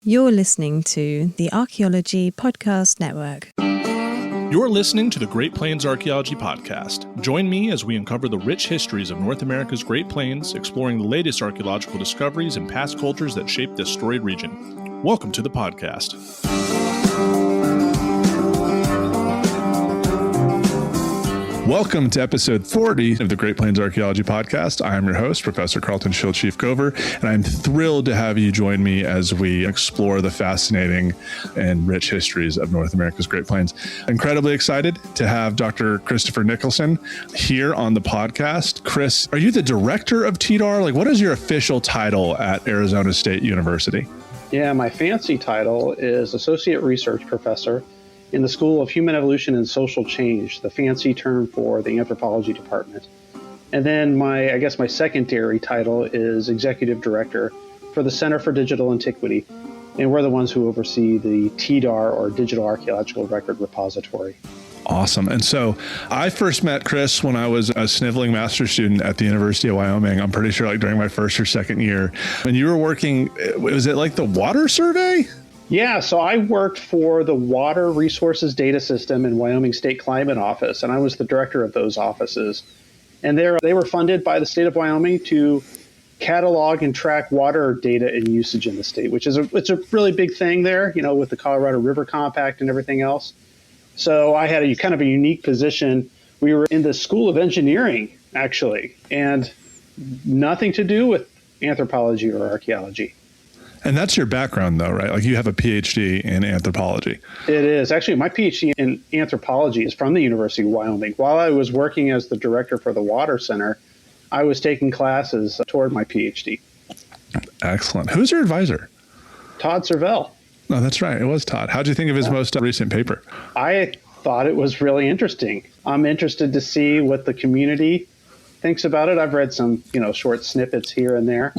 You're listening to the Archaeology Podcast Network. You're listening to the Great Plains Archaeology Podcast. Join me as we uncover the rich histories of North America's Great Plains, exploring the latest archaeological discoveries and past cultures that shape this storied region. Welcome to the podcast. Welcome to episode 40 of the Great Plains Archaeology Podcast. I am your host, Professor Carlton Chief Gover, and I'm thrilled to have you join me as we explore the fascinating and rich histories of North America's Great Plains. Incredibly excited to have Dr. Christopher Nicholson here on the podcast. Chris, are you the director of tDAR? What is your official title at Arizona State University? Yeah, my fancy title is Associate Research Professor in the School of Human Evolution and Social Change, the fancy term for the anthropology department. And then my secondary title is Executive Director for the Center for Digital Antiquity. And we're the ones who oversee the tDAR, or Digital Archaeological Record repository. Awesome. And so I first met Chris when I was a sniveling master's student at the University of Wyoming. I'm pretty sure during my first or second year. And you were working, was it the water survey? Yeah, so I worked for the Water Resources Data System in Wyoming State Climate Office, and I was the director of those offices. And they were funded by the state of Wyoming to catalog and track water data and usage in the state, which is it's a really big thing there, with the Colorado River Compact and everything else. So I had a kind of a unique position. We were in the School of Engineering, actually, and nothing to do with anthropology or archaeology. And that's your background, though, right? You have a PhD in anthropology. It is. Actually, my PhD in anthropology is from the University of Wyoming. While I was working as the director for the Water Center, I was taking classes toward my PhD. Excellent. Who's your advisor? Todd Servell. Oh, that's right. It was Todd. How'd you think of his most recent paper? I thought it was really interesting. I'm interested to see what the community thinks about it. I've read some, short snippets here and there.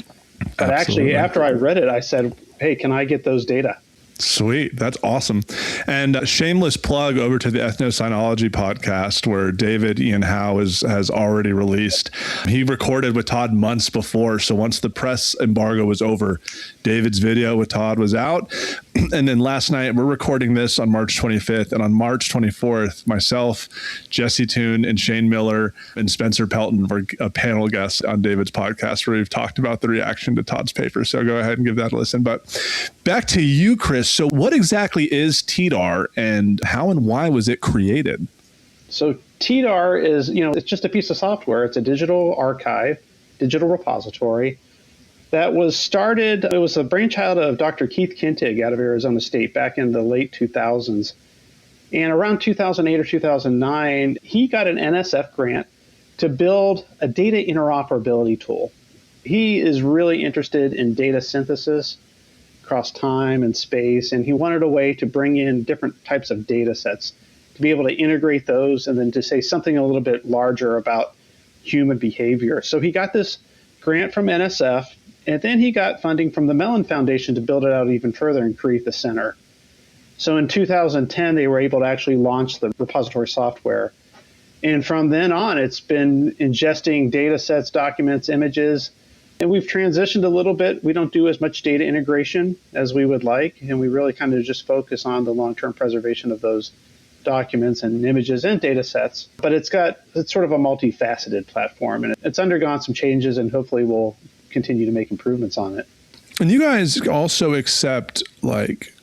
But Absolutely. Actually, after I read it, I said, hey, can I get those data? Sweet. That's awesome. And shameless plug over to the Ethnosynology podcast, where David Ian Howe has already released. He recorded with Todd months before. So once the press embargo was over, David's video with Todd was out. And then last night, we're recording this on March 25th. And on March 24th, myself, Jesse Toon, and Shane Miller and Spencer Pelton were a panel guest on David's podcast, where we've talked about the reaction to Todd's paper. So go ahead and give that a listen. But back to you, Chris. So what exactly is tDAR, and how and why was it created? So tDAR is, it's just a piece of software. It's a digital archive, digital repository that was started. It was a brainchild of Dr. Keith Kintig out of Arizona State back in the late 2000s. And around 2008 or 2009, he got an NSF grant to build a data interoperability tool. He is really interested in data synthesis across time and space, and he wanted a way to bring in different types of data sets to be able to integrate those and then to say something a little bit larger about human behavior. So he got this grant from NSF, and then he got funding from the Mellon Foundation to build it out even further and create the center. So in 2010, they were able to actually launch the repository software. And from then on, it's been ingesting data sets, documents, images. And we've transitioned a little bit. We don't do as much data integration as we would like, and we really kind of just focus on the long-term preservation of those documents and images and data sets. But it's sort of a multifaceted platform, and it's undergone some changes, and hopefully we'll continue to make improvements on it. And you guys also accept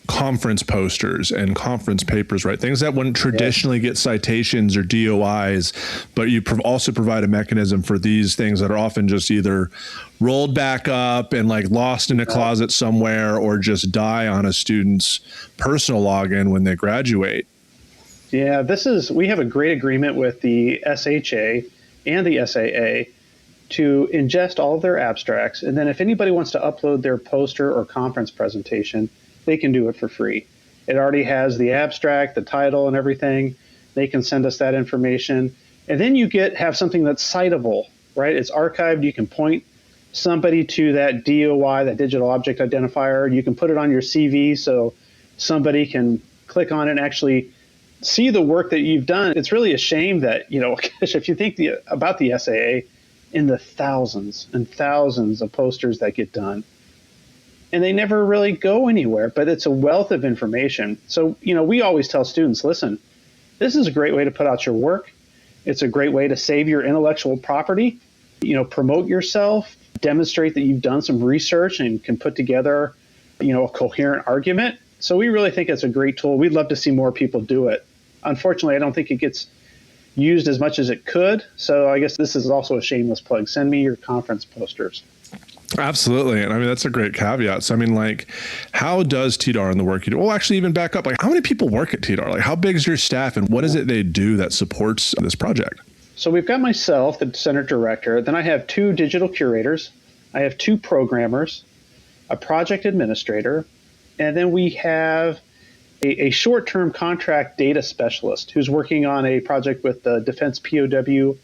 conference posters and conference papers, right? Things that wouldn't traditionally get citations or DOIs, but you also provide a mechanism for these things that are often just either rolled back up and lost in a closet somewhere, or just die on a student's personal login when they graduate. Yeah, we have a great agreement with the SHA and the SAA to ingest all of their abstracts. And then if anybody wants to upload their poster or conference presentation, they can do it for free. It already has the abstract, the title, and everything. They can send us that information. And then you have something that's citable, right? It's archived. You can point somebody to that DOI, that digital object identifier. You can put it on your CV so somebody can click on it and actually see the work that you've done. It's really a shame that, if you think about the SAA, in the thousands and thousands of posters that get done, and they never really go anywhere, but it's a wealth of information. So, we always tell students, listen, this is a great way to put out your work. It's a great way to save your intellectual property, promote yourself, demonstrate that you've done some research and can put together, a coherent argument. So we really think it's a great tool. We'd love to see more people do it. Unfortunately, I don't think it gets used as much as it could. So I guess this is also a shameless plug. Send me your conference posters. Absolutely. And I mean, that's a great caveat. So, I mean, like, how does tDAR and the work you do? Well, actually, even back up, like, how many people work at tDAR? Like, how big is your staff and what is it they do that supports this project? So we've got myself, the center director. Then I have 2 digital curators. I have 2 programmers, a project administrator, and then we have a short-term contract data specialist who's working on a project with the Defense POW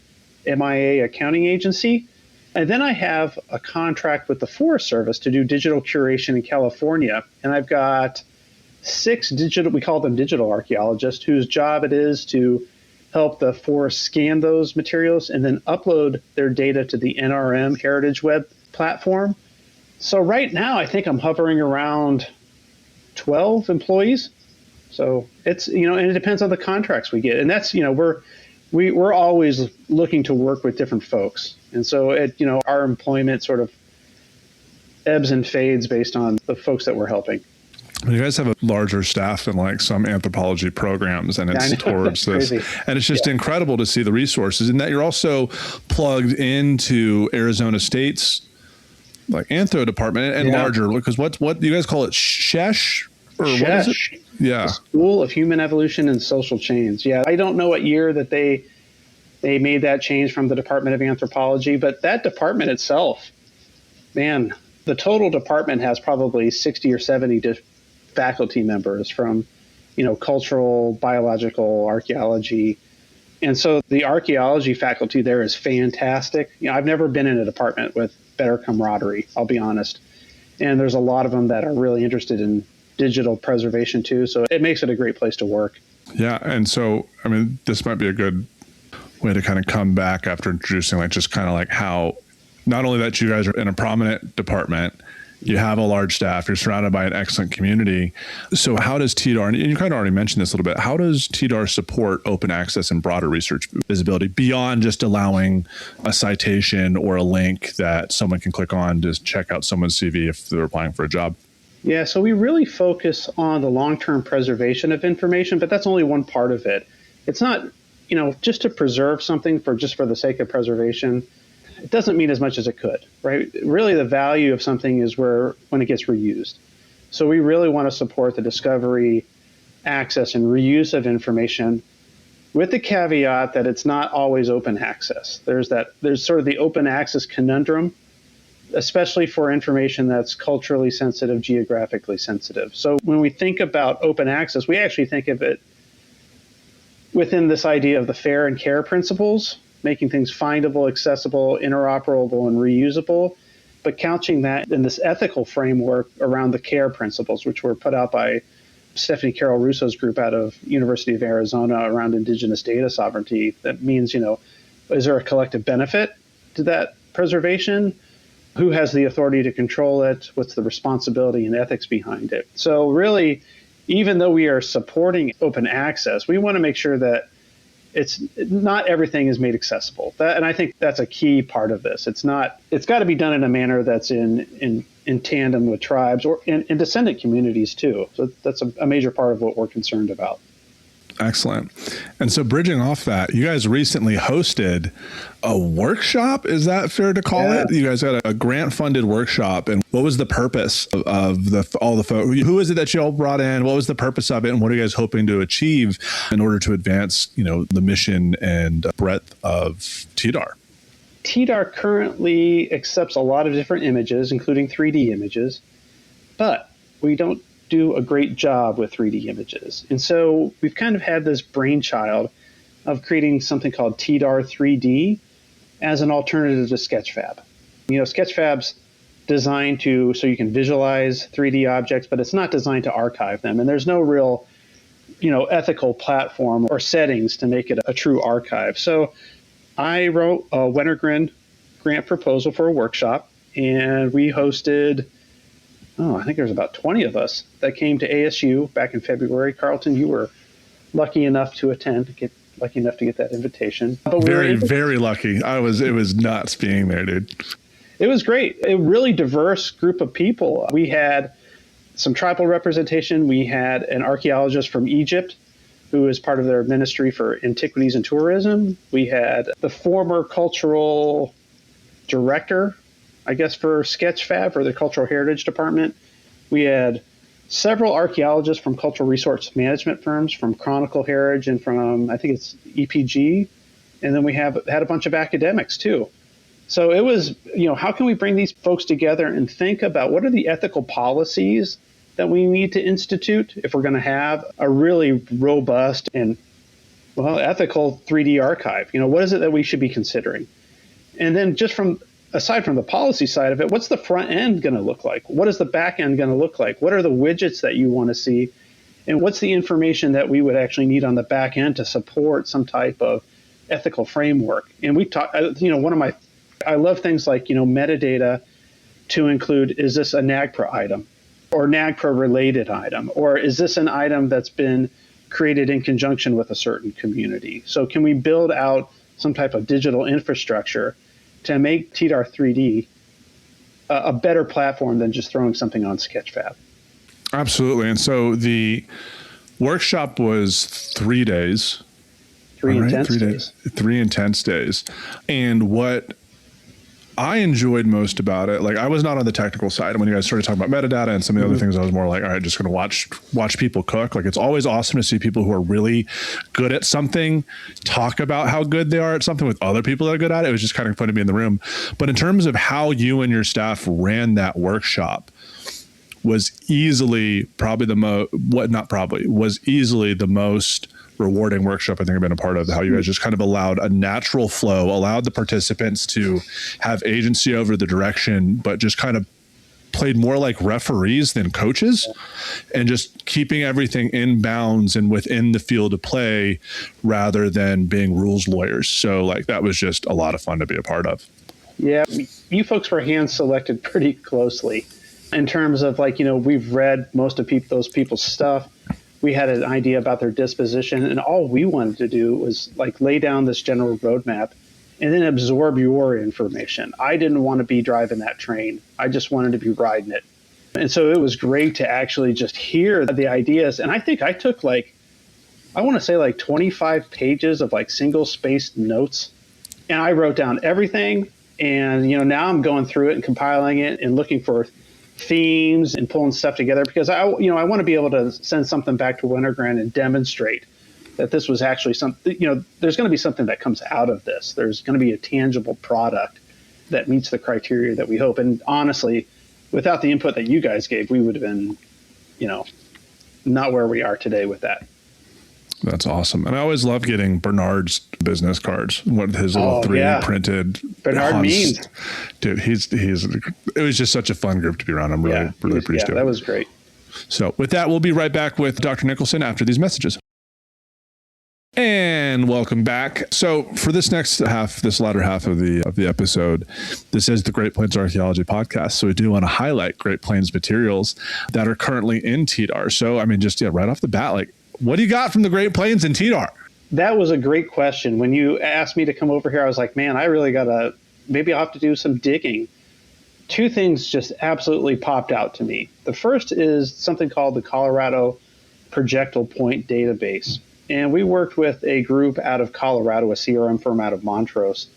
MIA accounting agency. And then I have a contract with the Forest Service to do digital curation in California. And I've got 6 we call them digital archaeologists, whose job it is to help the forest scan those materials and then upload their data to the NRM Heritage Web platform. So right now, I think I'm hovering around 12 employees. So it's, and it depends on the contracts we get. And that's, we're always looking to work with different folks. And so, our employment sort of ebbs and fades based on the folks that we're helping. You guys have a larger staff than like some anthropology programs, and it's towards this. And it's just incredible to see the resources, and that you're also plugged into Arizona State's like anthro department and larger, because what do you guys call it? SHESH? Or what is it? Yeah. The School of Human Evolution and Social Chains. Yeah. I don't know what year that they made that change from the Department of Anthropology, but that department itself, man, the total department has probably 60 or 70 faculty members from, cultural, biological, archaeology. And so the archaeology faculty there is fantastic. I've never been in a department with better camaraderie, I'll be honest. And there's a lot of them that are really interested in digital preservation too. So it makes it a great place to work. Yeah. And so, I mean, this might be a good way to kind of come back after introducing like just kind of like how not only that you guys are in a prominent department, you have a large staff, you're surrounded by an excellent community. So how does tDAR, and you kind of already mentioned this a little bit, how does tDAR support open access and broader research visibility beyond just allowing a citation or a link that someone can click on to check out someone's CV if they're applying for a job? Yeah, so we really focus on the long-term preservation of information, but that's only one part of it. It's not, just to preserve something for the sake of preservation. It doesn't mean as much as it could, right? Really, the value of something is when it gets reused. So we really want to support the discovery, access, and reuse of information with the caveat that it's not always open access. There's sort of the open access conundrum, especially for information that's culturally sensitive, geographically sensitive. So when we think about open access, we actually think of it within this idea of the FAIR and CARE principles, making things findable, accessible, interoperable, and reusable, but couching that in this ethical framework around the CARE principles, which were put out by Stephanie Carroll Russo's group out of University of Arizona around indigenous data sovereignty. That means, is there a collective benefit to that preservation? Who has the authority to control it? What's the responsibility and ethics behind it? So really, even though we are supporting open access, we want to make sure that not everything is made accessible. And I think that's a key part of this. It's got to be done in a manner that's in tandem with tribes or in descendant communities too. So that's a major part of what we're concerned about. Excellent. And so bridging off that, you guys recently hosted a workshop. Is that fair to call it? You guys had a grant funded workshop. And what was the purpose of all the folks? Who is it that you all brought in? What was the purpose of it? And what are you guys hoping to achieve in order to advance, the mission and breadth of tDAR? tDAR currently accepts a lot of different images, including 3D images, but we don't do a great job with 3D images. And so we've kind of had this brainchild of creating something called tDAR 3D as an alternative to Sketchfab. Sketchfab's designed so you can visualize 3D objects, but it's not designed to archive them. And there's no real, ethical platform or settings to make it a true archive. So I wrote a Wennergren grant proposal for a workshop, and we hosted I think there's about 20 of us that came to ASU back in February. Carlton, you were lucky enough to attend, lucky enough to get that invitation. But very lucky. It was nuts being there, dude. It was great. A really diverse group of people. We had some tribal representation. We had an archaeologist from Egypt who is part of their ministry for antiquities and tourism. We had the former cultural director, I guess, for Sketchfab, or the Cultural Heritage Department. We had several archaeologists from cultural resource management firms, from Chronicle Heritage and from, I think it's EPG. And then we had a bunch of academics too. So it was, how can we bring these folks together and think about what are the ethical policies that we need to institute if we're going to have a really robust and, ethical 3D archive? What is it that we should be considering? And then aside from the policy side of it, what's the front end going to look like? What is the back end going to look like? What are the widgets that you want to see? And what's the information that we would actually need on the back end to support some type of ethical framework? And we talk, I love things like, metadata to include, is this a NAGPRA item or NAGPRA related item? Or is this an item that's been created in conjunction with a certain community? So can we build out some type of digital infrastructure to make tDAR 3D a better platform than just throwing something on Sketchfab? Absolutely. And so the workshop was 3 days. Three intense days. 3 intense days. And what I enjoyed most about it, like I was not on the technical side. When you guys started talking about metadata and some of the other things, I was more like, all right, just going to watch people cook. Like it's always awesome to see people who are really good at something talk about how good they are at something with other people that are good at it. It was just kind of fun to be in the room. But in terms of how you and your staff ran that workshop, was easily easily the most rewarding workshop I think I've been a part of. How you guys just kind of allowed a natural flow, allowed the participants to have agency over the direction, but just kind of played more like referees than coaches, and just keeping everything in bounds and within the field of play rather than being rules lawyers. So like that was just a lot of fun to be a part of. Yeah, you folks were hand selected pretty closely in terms of we've read most of those people's stuff. We had an idea about their disposition, and all we wanted to do was lay down this general roadmap and then absorb your information. I didn't want to be driving that train. I just wanted to be riding it. And so it was great to actually just hear the ideas. And I think I took 25 pages of single spaced notes, and I wrote down everything. And, now I'm going through it and compiling it and looking for themes and pulling stuff together, because I want to be able to send something back to Wintergrand and demonstrate that this was actually something, there's going to be something that comes out of this. There's going to be a tangible product that meets the criteria that we hope. And honestly, without the input that you guys gave, we would have been, not where we are today with that. That's awesome. And I always love getting Bernard's business cards, what his little 3D printed. Bernard Means. Dude, it was just such a fun group to be around. I'm really appreciative. Yeah, that was great. So with that, we'll be right back with Dr. Nicholson after these messages. And welcome back. So for this latter half of the episode, this is the Great Plains Archaeology Podcast. So we do want to highlight Great Plains materials that are currently in tDAR. So, right off the bat, what do you got from the Great Plains in tDAR? That was a great question. When you asked me to come over here, I was like, man, I really maybe I'll have to do some digging. Two things just absolutely popped out to me. The first is something called the Colorado Projectile Point Database. And we worked with a group out of Colorado, a CRM firm out of Montrose.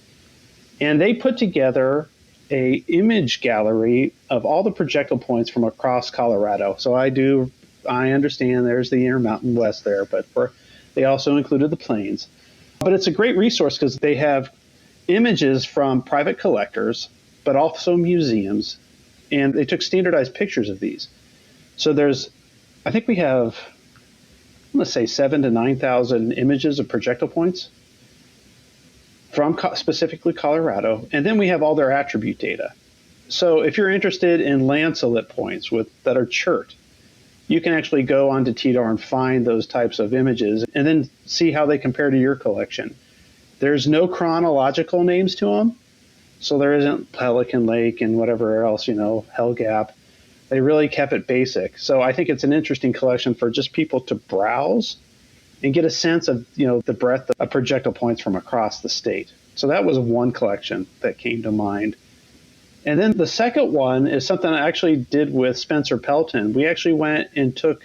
And they put together a image gallery of all the projectile points from across Colorado. So I understand there's the Intermountain West there, but they also included the plains. But it's a great resource because they have images from private collectors, but also museums, and they took standardized pictures of these. So I think we have, let's say 7,000 to 9,000 images of projectile points from specifically Colorado, and then we have all their attribute data. So if you're interested in lanceolate points that are chert, you can actually go onto tDAR and find those types of images and then see how they compare to your collection. There's no chronological names to them, so there isn't Pelican Lake and whatever else, Hell Gap. They really kept it basic. So I think it's an interesting collection for just people to browse and get a sense of, the breadth of projectile points from across the state. So that was one collection that came to mind. And then the second one is something I actually did with Spencer Pelton. We actually went and took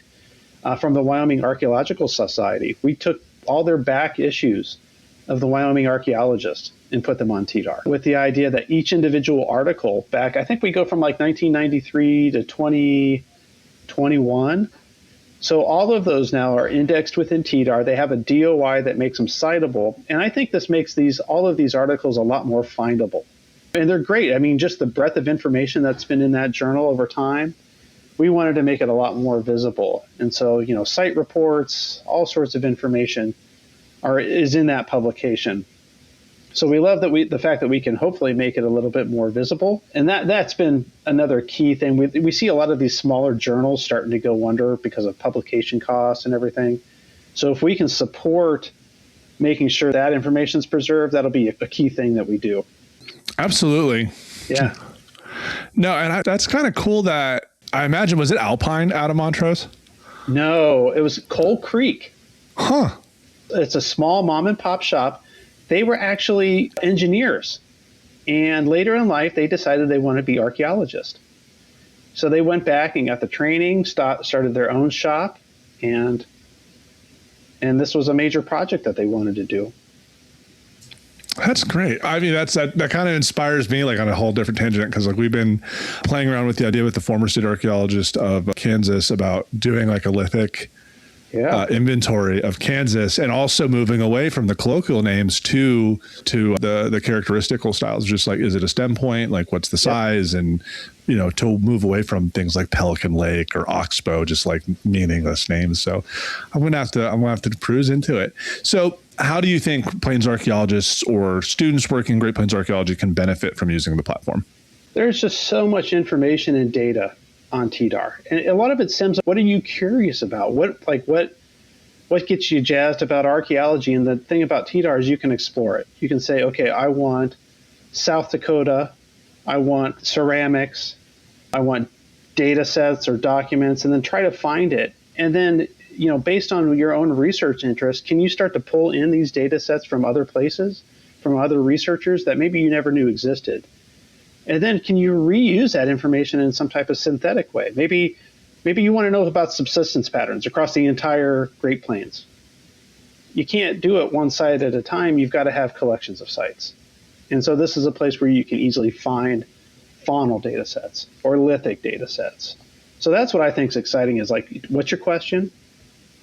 from the Wyoming Archaeological Society. We took all their back issues of the Wyoming Archaeologist and put them on tDAR with the idea that each individual article back, I think we go from like 1993 to 2021. So all of those now are indexed within tDAR. They have a DOI that makes them citable. And I think this makes all of these articles a lot more findable. And they're great. I mean, just the breadth of information that's been in that journal over time, we wanted to make it a lot more visible. And so, site reports, all sorts of information is in that publication. So we love the fact that we can hopefully make it a little bit more visible. And that's been another key thing. We see a lot of these smaller journals starting to go under because of publication costs and everything. So if we can support making sure that information is preserved, that'll be a key thing that we do. Absolutely. Yeah. No, and that's kind of cool that I imagine, was it Alpine out of Montrose? No, it was Coal Creek. Huh. It's a small mom and pop shop. They were actually engineers. And later in life, they decided they wanted to be archaeologists. So they went back and got the training, started their own shop. And this was a major project that they wanted to do. That's great. I mean, that kind of inspires me, like on a whole different tangent, because like we've been playing around with the idea with the former state archaeologist of Kansas about doing like a lithic inventory of Kansas, and also moving away from the colloquial names to the characteristical styles. Just like, is it a stem point? Like, what's the size? And to move away from things like Pelican Lake or Oxbow, just like meaningless names. So I'm gonna have to cruise into it. So how do you think Plains archaeologists or students working in Great Plains Archaeology can benefit from using the platform? There's just so much information and data on tDAR, and a lot of it stems. What are you curious about? What gets you jazzed about archaeology? And the thing about tDAR is you can explore it. You can say, okay, I want South Dakota, I want ceramics, I want data sets or documents, and then try to find it. And then, based on your own research interest, can you start to pull in these data sets from other places, from other researchers that maybe you never knew existed? And then can you reuse that information in some type of synthetic way? Maybe you want to know about subsistence patterns across the entire Great Plains. You can't do it one site at a time. You've got to have collections of sites. And so this is a place where you can easily find faunal data sets or lithic data sets. So that's what I think is exciting, is like, what's your question?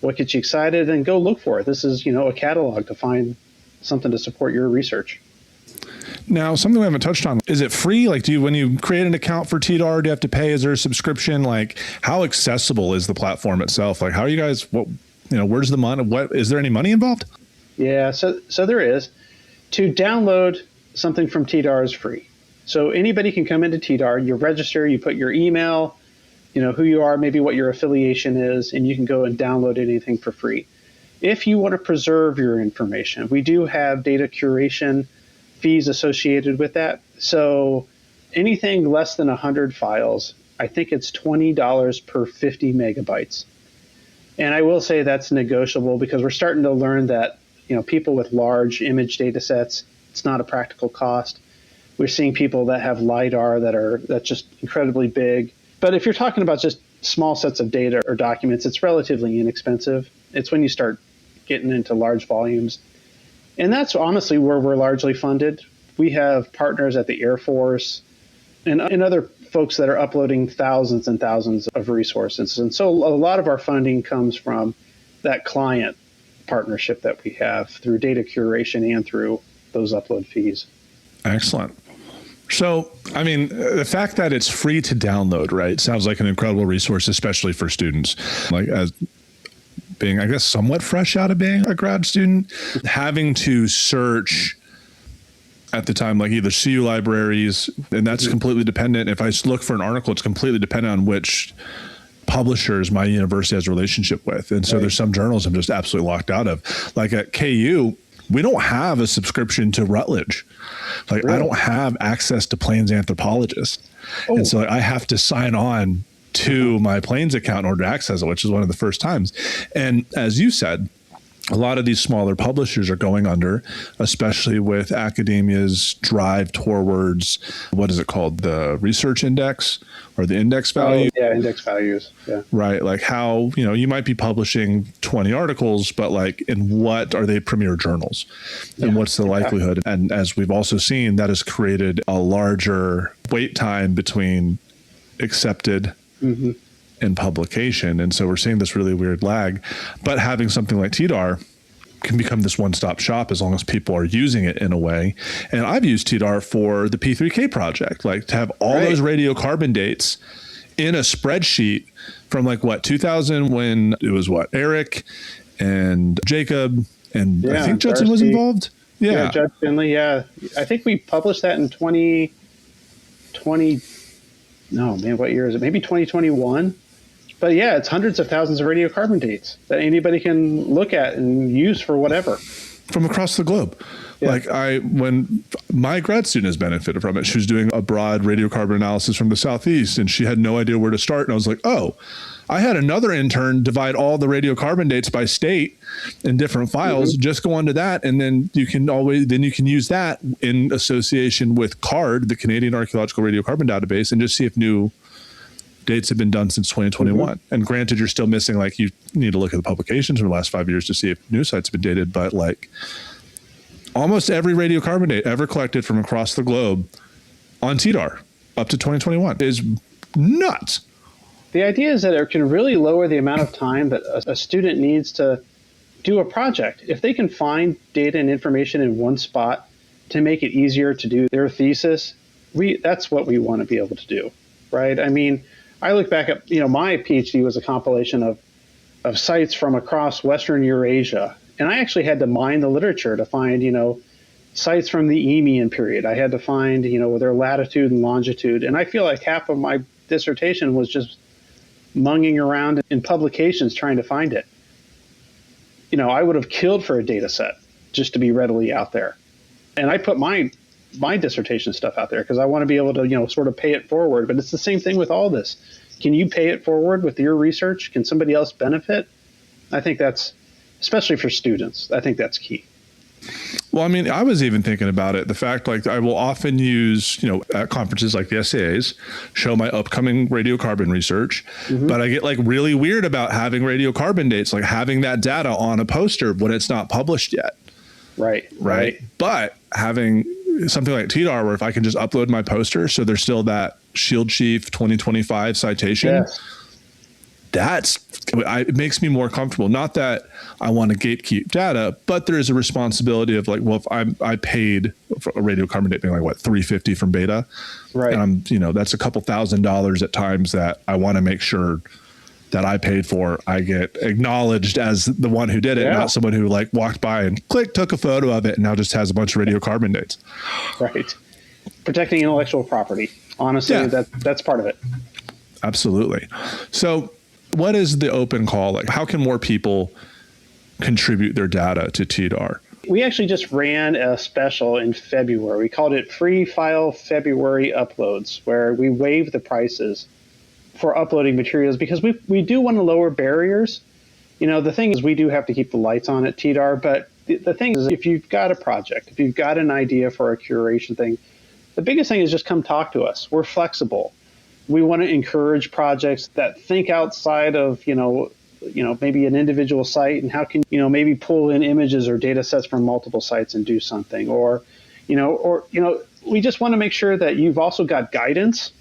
What gets you excited? And go look for it. This is, a catalog to find something to support your research. Now, something we haven't touched on, is it free? Like, when you create an account for tDAR, do you have to pay? Is there a subscription? Like, how accessible is the platform itself? Like, how are you guys, where's the money? Is there any money involved? Yeah, so there is. To download something from tDAR is free. So anybody can come into tDAR, you register, you put your email, who you are, maybe what your affiliation is, and you can go and download anything for free. If you want to preserve your information, we do have data curation fees associated with that. So anything less than 100 files, I think it's $20 per 50 megabytes. And I will say that's negotiable, because we're starting to learn that, people with large image data sets, it's not a practical cost. We're seeing people that have LiDAR that's just incredibly big. But if you're talking about just small sets of data or documents, it's relatively inexpensive. It's when you start getting into large volumes. And that's honestly where we're largely funded. We have partners at the Air Force and other folks that are uploading thousands and thousands of resources. And so a lot of our funding comes from that client partnership that we have through data curation and through those upload fees. Excellent. So, I mean, the fact that it's free to download, right, sounds like an incredible resource, especially for students. Like, as being, I guess, somewhat fresh out of being a grad student, having to search at the time, like either CU libraries, and that's completely dependent. If I look for an article, it's completely dependent on which publishers my university has a relationship with. And so there's some journals I'm just absolutely locked out of. Like at KU, we don't have a subscription to Routledge. Like I don't have access to Plains Anthropologist. And so I have to sign on to my Plains account in order to access it, which is one of the first times. And as you said, a lot of these smaller publishers are going under, especially with academia's drive towards, what is it called? The research index or the index value? Oh, yeah, index values. Yeah. Right. Like how, you might be publishing 20 articles, but like in what are they premier journals? And what's the likelihood? And as we've also seen, that has created a larger wait time between accepted in publication. And so we're seeing this really weird lag, but having something like tDAR can become this one-stop shop as long as people are using it in a way. And I've used tDAR for the P3K project, like to have all those radiocarbon dates in a spreadsheet from 2000 when it was Eric and Jacob and I think Judson was involved. Yeah, Judge Finley. Yeah. I think we published that in 2020. No, man, what year is it? Maybe 2021. But yeah, it's hundreds of thousands of radiocarbon dates that anybody can look at and use for whatever. From across the globe. Yeah. When my grad student has benefited from it, she was doing a broad radiocarbon analysis from the Southeast and she had no idea where to start. And I was like, oh, I had another intern divide all the radiocarbon dates by state in different files. Just go onto that. And then you can use that in association with CARD, the Canadian Archaeological Radiocarbon Database, and just see if new dates have been done since 2021. And granted, you're still missing, you need to look at the publications from the last 5 years to see if new sites have been dated, but almost every radiocarbon date ever collected from across the globe on tDAR up to 2021 is nuts. The idea is that it can really lower the amount of time that a student needs to do a project. If they can find data and information in one spot to make it easier to do their thesis, that's what we want to be able to do, right? I mean, I look back at, my PhD was a compilation of sites from across Western Eurasia. And I actually had to mine the literature to find, sites from the Eemian period. I had to find, their latitude and longitude. And I feel like half of my dissertation was just munging around in publications trying to find it. I would have killed for a data set just to be readily out there. And I put my dissertation stuff out there because I want to be able to, sort of pay it forward. But it's the same thing with all this. Can you pay it forward with your research? Can somebody else benefit? I think that's, especially for students, I think that's key. Well, I mean, I was even thinking about it. The fact, I will often use, at conferences like the SAAs, show my upcoming radiocarbon research, but I get really weird about having radiocarbon dates, having that data on a poster when it's not published yet. Right. But having something like tDAR, where if I can just upload my poster, so there's still that Shield Chief 2025 citation, it makes me more comfortable. Not that I want to gatekeep data, but there is a responsibility of if I paid for a radiocarbon date being $350 from Beta, right? And that's a couple $1,000s at times that I want to make sure that I paid for. I get acknowledged as the one who did it, not someone who walked by and took a photo of it and now just has a bunch of radiocarbon dates. Right. Protecting intellectual property. Honestly, that's part of it. Absolutely. So what is the open call? How can more people contribute their data to tDAR? We actually just ran a special in February. We called it Free File February Uploads, where we waived the prices for uploading materials because we do want to lower barriers. The thing is we do have to keep the lights on at tDAR, but the thing is if you've got a project, if you've got an idea for a curation thing, the biggest thing is just come talk to us. We're flexible. We want to encourage projects that think outside of, maybe an individual site and how can, maybe pull in images or data sets from multiple sites and do something. Or we just want to make sure that you've also got guidance,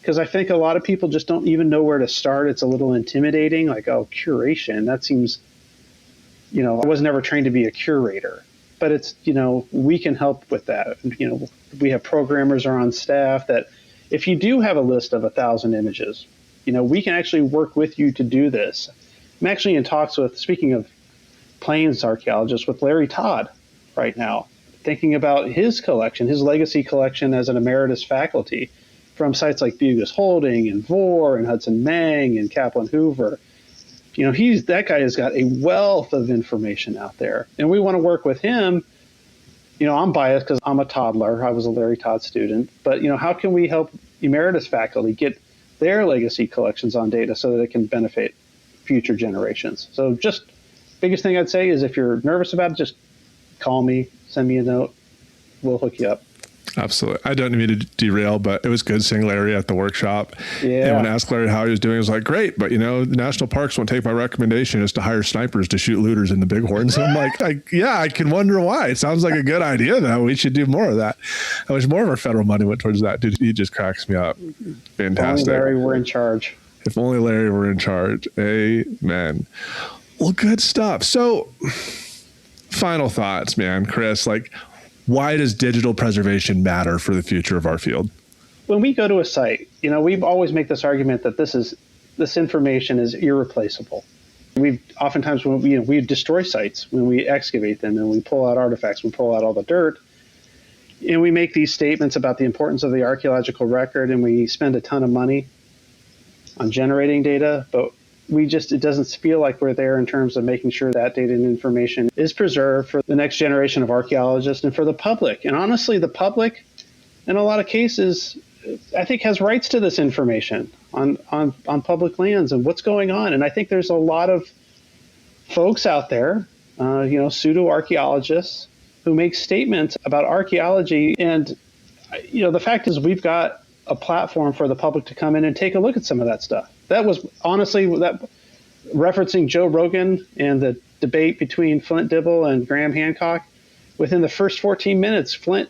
because I think a lot of people just don't even know where to start. It's a little intimidating, curation. That seems, I was never trained to be a curator, but it's, we can help with that. We have programmers are on staff that, if you do have a list of 1,000 images, we can actually work with you to do this. I'm actually in talks with, speaking of Plains archaeologists, with Larry Todd right now, thinking about his collection, his legacy collection as an emeritus faculty from sites like Bugis Holding and Vore and Hudson Mang and Kaplan Hoover. That guy has got a wealth of information out there, and we want to work with him. I'm biased because I'm a toddler. I was a Larry Todd student. But, how can we help emeritus faculty get their legacy collections on data so that it can benefit future generations. So just biggest thing I'd say is if you're nervous about it, just call me, send me a note. We'll hook you up. Absolutely. I don't mean to derail, but it was good seeing Larry at the workshop. Yeah. And when I asked Larry how he was doing, he was like, great, but the national parks won't take my recommendation is to hire snipers to shoot looters in the bighorns. And I'm like, I can wonder why. It sounds like a good idea, though. We should do more of that. I wish more of our federal money went towards that. Dude, he just cracks me up. Fantastic. If only Larry were in charge. If only Larry were in charge. Amen. Well, good stuff. So final thoughts, man, Chris, why does digital preservation matter for the future of our field? When we go to a site, we always make this argument that this information is irreplaceable. Oftentimes when we destroy sites, when we excavate them and we pull out artifacts, we pull out all the dirt, and we make these statements about the importance of the archaeological record, and we spend a ton of money on generating data, but it doesn't feel like we're there in terms of making sure that data and information is preserved for the next generation of archaeologists and for the public. And honestly, the public, in a lot of cases, I think has rights to this information on public lands and what's going on. And I think there's a lot of folks out there, pseudo-archaeologists who make statements about archaeology. And, the fact is we've got a platform for the public to come in and take a look at some of that stuff. That was honestly referencing Joe Rogan and the debate between Flint Dibble and Graham Hancock. Within the first 14 minutes, Flint,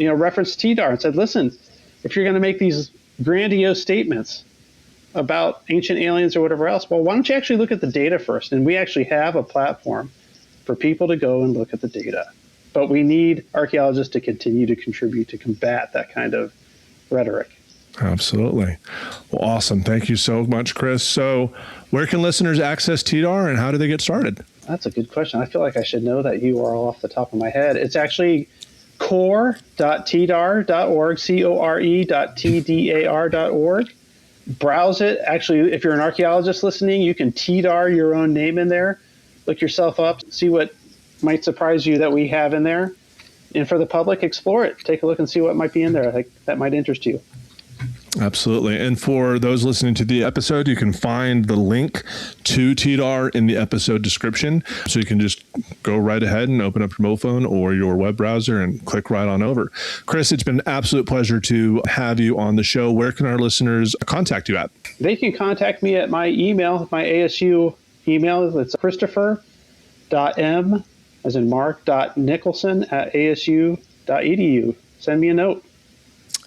referenced tDAR and said, listen, if you're going to make these grandiose statements about ancient aliens or whatever else, well, why don't you actually look at the data first? And we actually have a platform for people to go and look at the data. But we need archaeologists to continue to contribute to combat that kind of rhetoric. Absolutely. Well, awesome. Thank you so much, Chris. So where can listeners access tDAR and how do they get started? That's a good question. I feel like I should know that URL off the top of my head. It's actually core.tdar.org, core.tdar.org. Browse it. Actually, if you're an archaeologist listening, you can tDAR your own name in there. Look yourself up, see what might surprise you that we have in there. And for the public, explore it. Take a look and see what might be in there. I think that might interest you. Absolutely. And for those listening to the episode, you can find the link to tDAR in the episode description. So you can just go right ahead and open up your mobile phone or your web browser and click right on over. Chris, it's been an absolute pleasure to have you on the show. Where can our listeners contact you at? They can contact me at my email, my ASU email. It's Christopher.m, as in Mark.Nicholson at asu.edu. Send me a note.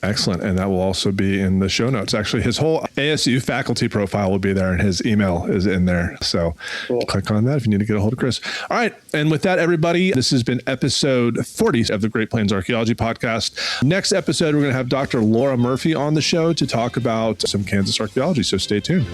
Excellent. And that will also be in the show notes. Actually, his whole ASU faculty profile will be there and his email is in there. So cool. Click on that if you need to get a hold of Chris. All right. And with that, everybody, this has been episode 40 of the Great Plains Archaeology Podcast. Next episode, we're going to have Dr. Laura Murphy on the show to talk about some Kansas archaeology. So stay tuned.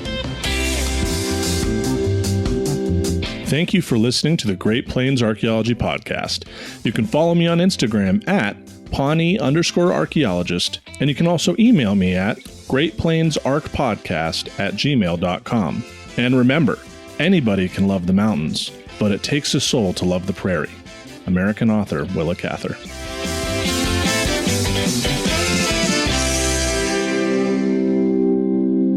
Thank you for listening to the Great Plains Archaeology Podcast. You can follow me on Instagram at Pawnee_archaeologist, and you can also email me at greatplainsarchpodcast@gmail.com. And remember, anybody can love the mountains, but it takes a soul to love the prairie. American author Willa Cather.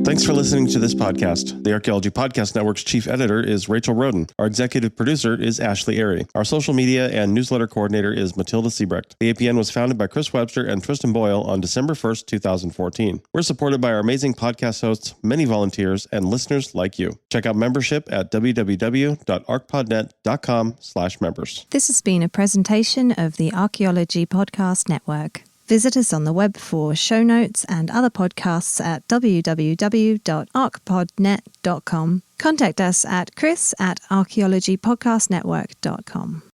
Thanks for listening to this podcast. The Archaeology Podcast Network's chief editor is Rachel Roden. Our executive producer is Ashley Airy. Our social media and newsletter coordinator is Matilda Siebrecht. The APN was founded by Chris Webster and Tristan Boyle on December 1st, 2014. We're supported by our amazing podcast hosts, many volunteers, and listeners like you. Check out membership at www.archpodnet.com/members. This has been a presentation of the Archaeology Podcast Network. Visit us on the web for show notes and other podcasts at www.archpodnet.com. Contact us at chris@archaeologypodcastnetwork.com.